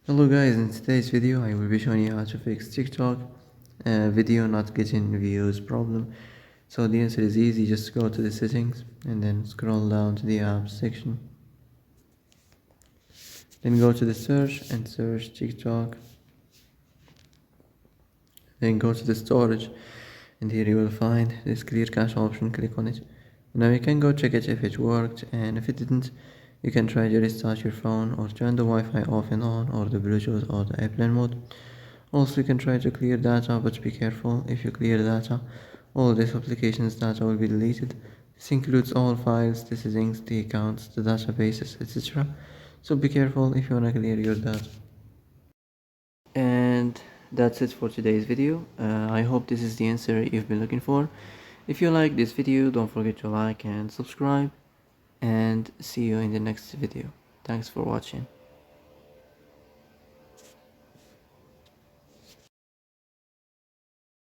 Hello guys, in today's video I will be showing you how to fix TikTok video not getting views problem. So the answer is easy, just go to the settings and then scroll down to the apps section. Then go to the search and search TikTok. Then go to the storage and here you will find this clear cache option, click on it. Now you can go check it if it worked, and if it didn't, you can try to restart your phone or turn the Wi-Fi off and on, or the Bluetooth or the airplane mode. Also you can try to clear data, but be careful. If you clear data, all this application's data will be deleted. This includes all files, the settings, the accounts, the databases, etc. So be careful if you wanna clear your data. And that's it for today's video. I hope this is the answer you've been looking for. If you like this video, don't forget to like and subscribe, and see you in the next video. Thanks for watching.